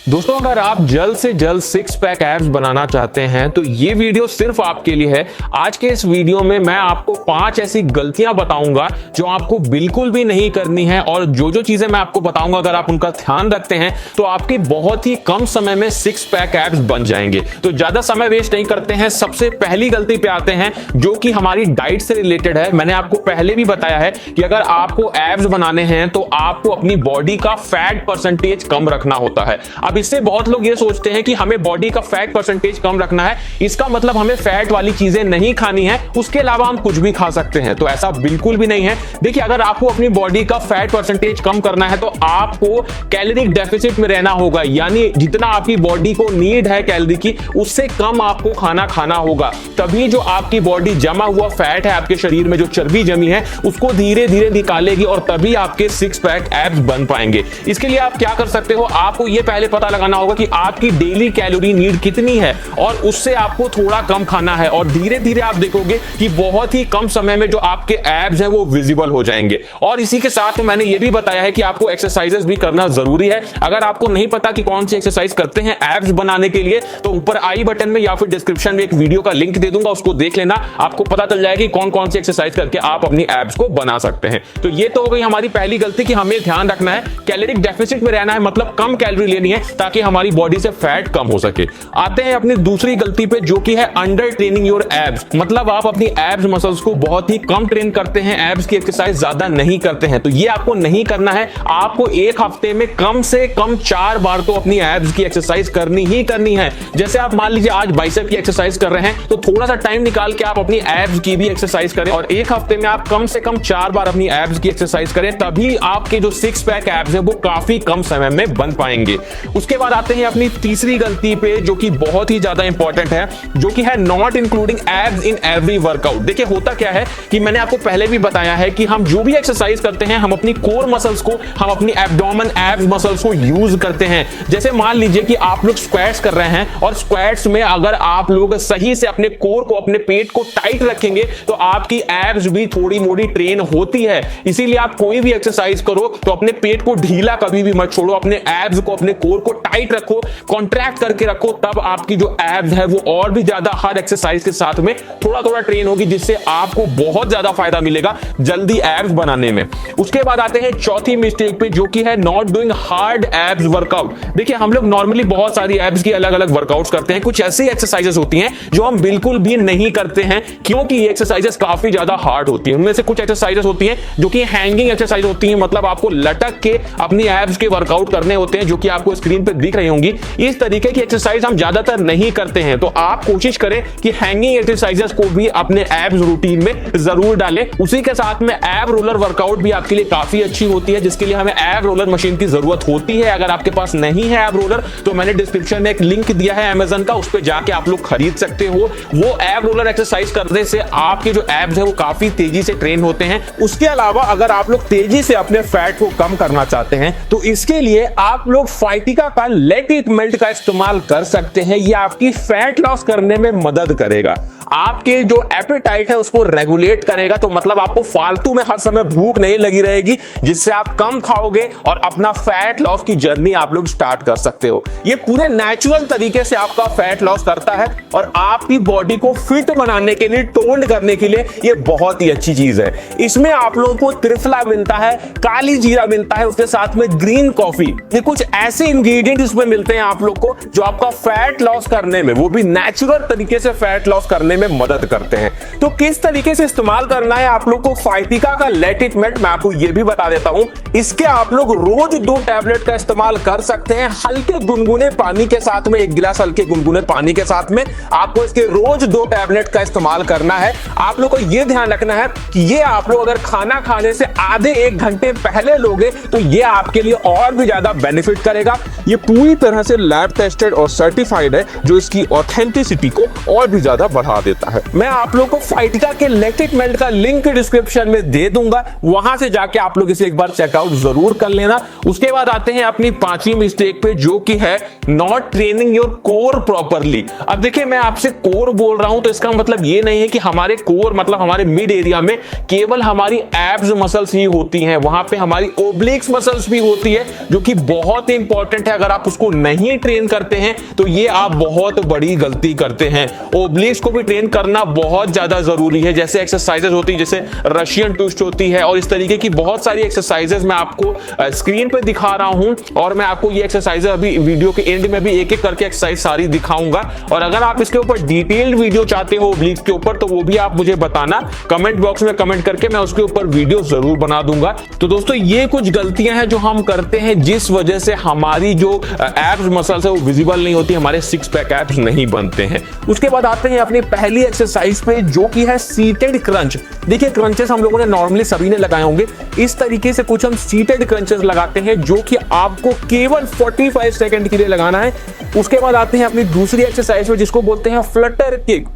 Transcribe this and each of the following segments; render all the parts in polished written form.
दोस्तों अगर आप जल्द से जल्द सिक्स पैक एब्स बनाना चाहते हैं तो ये वीडियो सिर्फ आपके लिए है। आज के इस वीडियो में मैं आपको 5 ऐसी गलतियां बताऊंगा जो आपको बिल्कुल भी नहीं करनी है, और जो चीजें मैं आपको बताऊंगा अगर आप उनका ध्यान रखते हैं तो आपके बहुत ही कम समय में सिक्स पैक एब्स बन जाएंगे। तो ज्यादा समय वेस्ट नहीं करते हैं, सबसे पहली गलती पे आते हैं जो कि हमारी डाइट से रिलेटेड है। मैंने आपको पहले भी बताया है कि अगर आपको एब्स बनाने हैं तो आपको अपनी बॉडी का फैट परसेंटेज कम रखना होता है। अब इससे बहुत लोग ये सोचते हैं कि हमें बॉडी का फैट परसेंटेज कम रखना है, इसका मतलब हमें फैट वाली चीजें नहीं खानी है, उसके अलावा हम कुछ भी खा सकते हैं। तो ऐसा बिल्कुल भी नहीं है। देखिए, अगर आपको अपनी बॉडी का फैट परसेंटेज कम करना है तो आपको कैलोरी डेफिसिट में रहना होगा, यानी जितना आपकी बॉडी को नीड है कैलोरी की उससे कम आपको खाना खाना होगा। तभी जो आपकी बॉडी जमा हुआ फैट है आपके शरीर में, जो चर्बी जमी है, उसको धीरे धीरे निकालेगी और तभी आपके सिक्स पैक एब्स बन पाएंगे। इसके लिए आप क्या कर सकते हो, आपको यह पहले पता लगाना होगा कि आपकी डेली कैलोरी नीड कितनी है और उससे आपको थोड़ा कम खाना है, और धीरे धीरे आप देखोगे कि बहुत ही कम समय में जो आपके एब्स है वो विजिबल हो जाएंगे। और इसी के साथ मैंने ये भी बताया है कि आपको एक्सरसाइजेस भी करना जरूरी है। अगर आपको नहीं पता कि कौन सी एक्सरसाइज करते हैं एब्स बनाने के लिए तो ऊपर आई बटन में या फिर डिस्क्रिप्शन में एक वीडियो का लिंक दे दूंगा, उसको देख लेना, आपको पता चल जाएगा कि कौन कौन सी एक्सरसाइज करके आप अपनी एब्स को बना सकते हैं। तो ये तो हो गई हमारी पहली गलती कि हमें ध्यान रखना है कैलोरी डेफिसिट में रहना है, मतलब कम कैलोरी लेनी है ताकि हमारी बॉडी से फैट कम हो सके। आते हैं अपनी दूसरी गलती पे जो कि है अंडर ट्रेनिंग योर एब्स, मतलब आप अपनी एब्स मसल्स को बहुत ही कम ट्रेन करते हैं, एब्स की एक्सरसाइज ज्यादा नहीं करते हैं। तो ये आपको नहीं करना है। आपको एक हफ्ते में कम से कम 4 बार तो अपनी एब्स की एक्सरसाइज करनी ही करनी है। जैसे आप मान लीजिए आज बाइसेप की एक्सरसाइज कर रहे हैं तो थोड़ा सा टाइम निकाल के आप अपनी एब्स की भी एक्सरसाइज करें, और एक हफ्ते में आप कम से कम 4 बार अपनी एब्स की एक्सरसाइज करें, तभी आपके जो सिक्स पैक एब्स है वो काफी कम समय में बन पाएंगे। उसके बाद आते हैं अपनी तीसरी गलती पे जो कि बहुत ही ज्यादा इंपॉर्टेंट है, जो कि है not including abs in every workout. देखिए, होता क्या है कि मैंने आपको पहले भी बताया है कि हम जो भी एक्सरसाइज करते हैं हम अपनी कोर मसल्स को, हम अपनी एब्डोमेन एब्स मसल्स को यूज करते हैं। जैसे मान लीजिए कि आप लोग स्क्वाट्स कर रहे हैं और स्क्वाट्स में अगर आप लोग सही से अपने कोर को, अपने पेट को टाइट रखेंगे तो आपकी एब्स भी थोड़ी मोड़ी ट्रेन होती है। इसीलिए आप कोई भी एक्सरसाइज करो तो अपने पेट को ढीला कभी भी मत छोड़ो, अपने एब्स को, अपने कोर को टाइट रखो, कॉन्ट्रैक्ट करके रखो, तब आपकी जो एब्स है वो और भी ज्यादा हर एक्सरसाइज के साथ में थोड़ा थोड़ा ट्रेन होगी, जिससे आपको बहुत ज्यादा फायदा मिलेगा जल्दी एब्स बनाने में। उसके बाद आते हैं चौथी मिस्टेक पे जो कि है not doing hard abs workout. देखिए, हम लोग नॉर्मली बहुत सारी एब्स की अलग अलग वर्कआउट्स करते हैं, कुछ ऐसी एक्सरसाइजेस होती हैं जो हम बिल्कुल भी नहीं करते हैं क्योंकि ये एक्सरसाइजेस काफी ज्यादा हार्ड होती हैं। उनमें से कुछ एक्सरसाइजेस होती हैं जो कि हैंगिंग एक्सरसाइज होती हैं, मतलब आपको लटक के अपनी एब्स के वर्कआउट करने होते हैं, जो कि आपको स्क्रीन पे दिख रही होंगी। इस तरीके की एक्सरसाइज हम ज्यादातर नहीं करते हैं, तो आप कोशिश करें कि हैंगिंग एक्सरसाइजेस को भी अपने एब्स रूटीन में जरूर डालें। उसी के साथ में एब रोलर वर्कआउट भी आपके लिए काफी अच्छी होती है, जिसके लिए हमें एब रोलर मशीन की जरूरत होती है। अगर आपके पास नहीं है एब रोलर तो मैंने डिस्क्रिप्शन में एक लिंक दिया है अमेज़न का, उस पर जाके आप लोग खरीद सकते हो। वो एब रोलर एक्सरसाइज करने से आपके जो एब्स है वो काफी तेजी से ट्रेन होते हैं। उसके अलावा अगर आप लोग तेजी से अपने फैट को कम करना चाहते हैं तो इसके लिए आप लोग फाइटिका का लेट इट मेल्ट का इस्तेमाल कर सकते हैं। ये आपकी फैट लॉस करने में मदद करेगा, आपके जो एपेटाइट है उसको रेगुलेट करेगा, तो मतलब आपको फालतू में हर समय भूख नहीं लगी रहेगी, जिससे आप कम खाओगे और अपना फैट लॉस की जर्नी आप लोग स्टार्ट कर सकते हो। ये पूरे नेचुरल तरीके से आपका फैट लॉस करता है और आपकी बॉडी को फिट बनाने के लिए, टोन्ड करने के लिए ये बहुत ही अच्छी चीज है। इसमें आप लोगों को त्रिफला मिलता है, काली जीरा मिलता है, उसके साथ में ग्रीन कॉफी, ये कुछ ऐसे इंग्रेडिएंट इसमें मिलते हैं आप लोग को जो आपका फैट लॉस करने में, वो भी नेचुरल तरीके से फैट लॉस करने में मदद करते हैं। तो किस तरीके से इस्तेमाल करना है आप लोग को फाइटिका का लेट इट मेल्ट, मैं आपको ये भी बता देता हूं। इसके आप लोग रोज 2 टैबलेट का इस्तेमाल कर सकते हैं, हल्के गुनगुने पानी के साथ में, 1 गिलास हल्के गुनगुने पानी के साथ में आपको इसके रोज 2 टैबलेट का इस्तेमाल करना है। आप लोग को यह ध्यान रखना है कि ये आप लोग अगर खाना खाने से आधे 1 घंटे पहले लोगे तो ये आपके लिए और भी ज्यादा बेनिफिट करेगा। ये पूरी तरह से लैब टेस्टेड और सर्टिफाइड है, जो इसकी ऑथेंटिसिटी को और भी ज्यादा बढ़ा देता है। मैं आप लोग को फाइटिका के लेट इट मेल्ट का लिंक डिस्क्रिप्शन में दे दूंगा, वहां से जाके आप लोग इसे एक बार चेकआउट जरूर कर लेना। उसके बाद आते हैं अपनी 5वीं मिस्टेक पे जो कि है not training your core properly. अब देखिए, मैं आपसे कोर बोल रहा हूं तो इसका मतलब ये नहीं है कि हमारे कोर मतलब हमारे मिड एरिया में केवल हमारी एब्स मसल्स ही होती हैं, वहां पे हमारी ओब्लिक्स मसल्स भी होती है जो कि बहुत ही इंपॉर्टेंट है अगर आप उसको नहीं ट्रेन करते हैं तो ये आप बहुत बड़ी गलती करते हैं। ओब्लिक्स को भी ट्रेन करना बहुत ज्यादा जरूरी है। जैसे एक्सरसाइजेज होती है, जैसे रशियन ट्विस्ट होती है और इस तरीके की बहुत सारी एक्सरसाइजेज मैं आपको स्क्रीन पे दिखा रहा हूं और मैं आपको ये एक्सरसाइज अभी वीडियो के एंड में भी एक एक करके एक्सरसाइज सारी दिखाऊंगा। और अगर आप इसके ऊपर डिटेल्ड वीडियो चाहते हो ओब्लिक्स के ऊपर तो वो भी आप मुझे बताना कमेंट बॉक्स में, कमेंट करके मैं उसके ऊपर वीडियो जरूर बना दूंगा। तो दोस्तों ये कुछ गलतियां हैं जो हम करते हैं जिस वजह से हमारी जो एब्स मसल्स है वो विजिबल नहीं होती, हमारे सिक्स पैक एब्स नहीं बनते हैं। उसके बाद आते हैं अपनी पहली एक्सरसाइज पे जो कि है सीटेड क्रंच। देखिए क्रंचेस हम लोगों ने नॉर्मली सभी ने लगाए होंगे, इस तरीके से कुछ हम सीटेड क्रंचेस लगाते हैं जो कि आपको केवल 45 सेकंड के लिए लगाना है। उसके बाद आते हैं अपनी दूसरी एक्सरसाइज में जिसको बोलते हैं फ्लटर किक।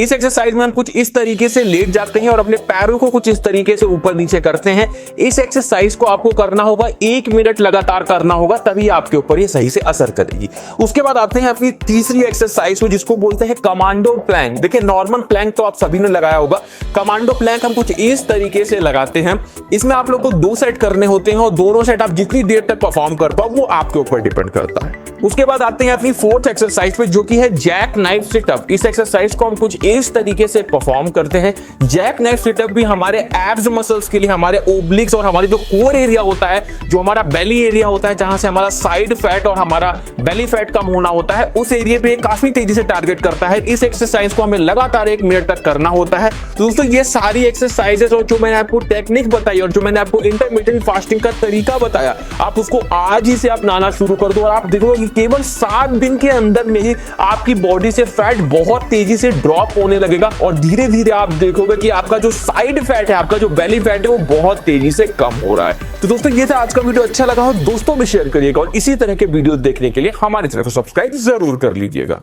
इस एक्सरसाइज में हम कुछ इस तरीके से लेट जाते हैं और अपने पैरों को कुछ इस तरीके से ऊपर नीचे करते हैं। इस एक्सरसाइज को आपको करना होगा 1 मिनट लगातार करना होगा, तभी आपके ऊपर ये सही से असर करेगी। उसके बाद आते हैं अपनी तीसरी एक्सरसाइज को जिसको बोलते हैं कमांडो प्लैंक। देखिए नॉर्मल प्लैंक तो आप सभी ने लगाया होगा, कमांडो प्लैंक हम कुछ इस तरीके से लगाते हैं। इसमें आप लोग को 2 सेट करने होते हैं और दोनों सेट आप जितनी देर तक परफॉर्म कर पाओ वो आपके ऊपर डिपेंड करता है। उसके बाद आते हैं अपनी फोर्थ एक्सरसाइज पे जो कि है जैक नाइफ सिटअप। इस एक्सरसाइज को हम कुछ इस तरीके से परफॉर्म करते हैं। जैक नाइफ सिटअप भी हमारे एब्स मसल्स के लिए, हमारे ओब्लिक्स और हमारे जो कोर एरिया होता है, जो हमारा बेली एरिया होता है, जहां से हमारा साइड फैट और हमारा बेली फैट कम होना होता है, उस एरिया पे काफी तेजी से टारगेट करता है। इस एक्सरसाइज को हमें लगातार 1 मिनट तक करना होता है। तो दोस्तों ये सारी एक्सरसाइजेस और जो मैंने आपको टेक्निक बताई और जो मैंने आपको इंटरमिटेंट फास्टिंग का तरीका बताया, आप उसको आज ही से अपनाना शुरू कर दो और आप देखोगे कि केवल 7 दिन के अंदर में ही आपकी बॉडी से फैट बहुत तेजी से ड्रॉप होने लगेगा और धीरे धीरे आप देखोगे कि आपका जो साइड फैट है, आपका जो बेली फैट है वो बहुत तेजी से कम हो रहा है। तो दोस्तों ये था आज का वीडियो, अच्छा लगा हो दोस्तों में शेयर करिएगा और इसी तरह के वीडियो देखने के लिए हमारे चैनल को सब्सक्राइब जरूर कर लीजिएगा।